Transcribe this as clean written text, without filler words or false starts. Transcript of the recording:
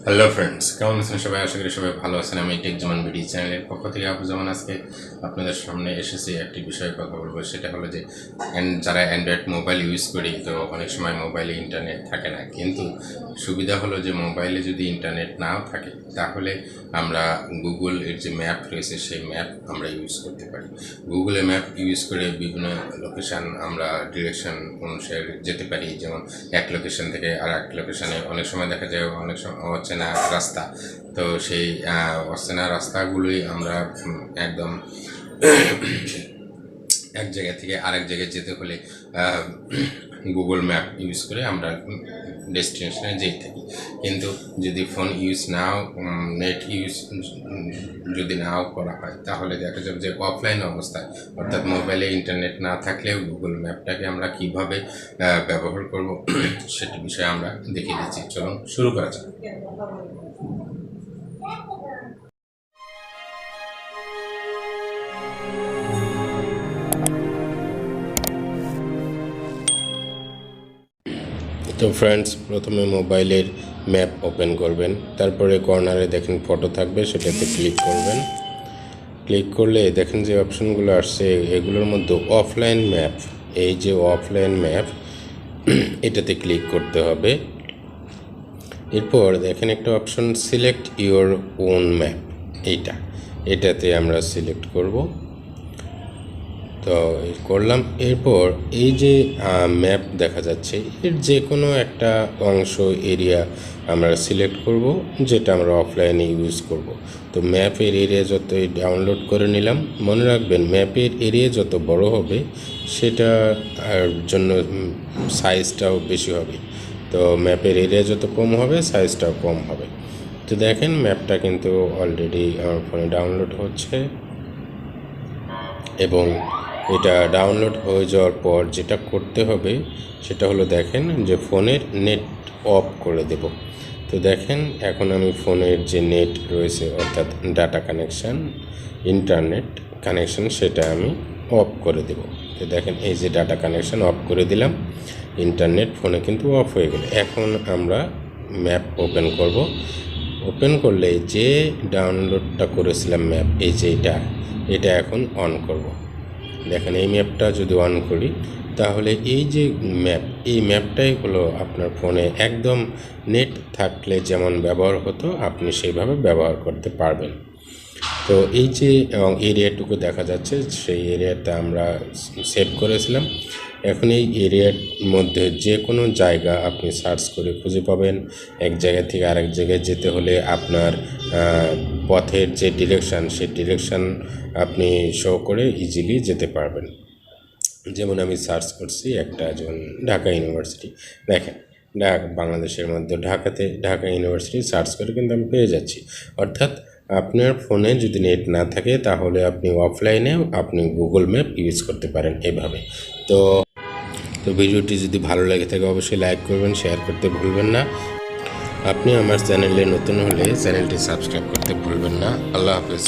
Hello friends, কেমন আছেন সবাই? আশা করি সবাই ভালো আছেন। আমি টেকজামানবড চ্যানেলের পক্ষ থেকে যেমন আজকে আপনাদের সামনে এসেছি একটি বিষয়ে কথা বলবো। সেটা হলো যে যারা অ্যান্ড্রয়েড মোবাইল ইউজ করি, তো অনেক সময় মোবাইলে ইন্টারনেট থাকে না, কিন্তু সুবিধা হলো যে মোবাইলে যদি ইন্টারনেট নাও থাকে তাহলে আমরা গুগল এর যে ম্যাপ রয়েছে সেই ম্যাপ আমরা ইউজ করতে পারি। গুগলে ম্যাপ ইউজ করে বিভিন্ন লোকেশান আমরা ডিরেকশন অনুসারে যেতে পারি। যেমন এক লোকেশন থেকে আর এক লোকেশানে অনেক সময় দেখা যায় অনেক সময় অচেনা রাস্তা, তো সেই অচেনা রাস্তাগুলোই আমরা একদম এক জায়গা থেকে আরেক জায়গায় যেতে হলে গুগল ম্যাপ ইউজ করে আমরা ডেস্টিনেশনে যেয়ে থাকি। কিন্তু যদি ফোন ইউজ নাও, নেট ইউজ যদি নাও করা হয়, তাহলে দেখা যাবে যে অফলাইন অবস্থায়, অর্থাৎ মোবাইলে ইন্টারনেট না থাকলেও গুগল ম্যাপটাকে আমরা কীভাবে ব্যবহার করব সেটি বিষয়ে আমরা দেখিয়ে দিচ্ছি। চলুন শুরু করা যাক। তো ফ্রেন্ডস, প্রথমে মোবাইলের ম্যাপ ওপেন করবেন, তারপরে কর্নারে দেখেন ফটো থাকবে, সেটাতে ক্লিক করবেন। ক্লিক করলে দেখেন যে অপশনগুলো আসছে, এগুলোর মধ্যে অফলাইন ম্যাপ, এই যে অফলাইন ম্যাপ এটাতে ক্লিক করতে হবে। এরপর দেখেন একটা option select your own map, এটাতে আমরা সিলেক্ট করব। তো করলাম। এরপর এই যে ম্যাপ দেখা যাচ্ছে, এর যে কোনো একটা অংশ এরিয়া আমরা সিলেক্ট করব, যেটা আমরা অফলাইনে ইউজ করব। তো ম্যাপের এরিয়া যতই ডাউনলোড করে নিলাম। মনে রাখবেন, ম্যাপের এরিয়া যত বড় হবে সেটার জন্য সাইজটাও বেশি হবে। তো ম্যাপের এরিয়া যত কম হবে সাইজটাও কম হবে। তো দেখেন ম্যাপটা কিন্তু অলরেডি আমার ফোনে ডাউনলোড হচ্ছে, এবং এটা ডাউনলোড হয়ে যাওয়ার পর যেটা করতে হবে সেটা হলো দেখেন যে ফোনের নেট অফ করে দেব। তো দেখেন এখন আমি ফোনের যে নেট রয়েছে, অর্থাৎ ডাটা কানেকশান, ইন্টারনেট কানেকশান, সেটা আমি অফ করে দেব। তো দেখেন এই যে ডাটা কানেকশান অফ করে দিলাম, ইন্টারনেট ফোনে কিন্তু অফ হয়ে গেল। এখন আমরা ম্যাপ ওপেন করব। ওপেন করলে যে ডাউনলোডটা করেছিলাম ম্যাপ, এই যে এটা এখন অন করব। দেখেন এই ম্যাপটা যদি অন করি, তাহলে এই যে ম্যাপ, এই ম্যাপটাই হলো আপনার ফোনে একদম নেট থাকলে যেমন ব্যবহার হতো, আপনি সেইভাবে ব্যবহার করতে পারবেন। তো এই যে এরিয়াটুকু দেখা যাচ্ছে, সেই এরিয়াটা আমরা সেভ করেছিলাম। এখন এই এরিয়ার মধ্যে যে কোনো জায়গা আপনি সার্চ করে খুঁজে পাবেন। এক জায়গা থেকে আরেক জায়গায় যেতে হলে আপনার পথের যে ডিরেকশান, সেই ডিরেকশান আপনি শো করে ইজিলি যেতে পারবেন। যেমন আমি সার্চ করছি একটা, যেমন ঢাকা ইউনিভার্সিটি, দেখেন বাংলাদেশের মধ্যে ঢাকা ইউনিভার্সিটি সার্চ করে কিন্তু আমি পেয়ে যাচ্ছি। অর্থাৎ আপনার ফোনে যদি নেট না থাকে, তাহলে আপনি অফলাইনেও আপনি গুগল ম্যাপ ইউজ করতে পারেন এভাবে। তো ভিডিওটি যদি ভালো লাগে থাকে অবশ্যই লাইক করবেন, শেয়ার করতে ভুলবেন না। আপনি আমার চ্যানেলে নতুন হলে চ্যানেলটি সাবস্ক্রাইব করতে ভুলবেন না। আল্লাহ হাফেজ।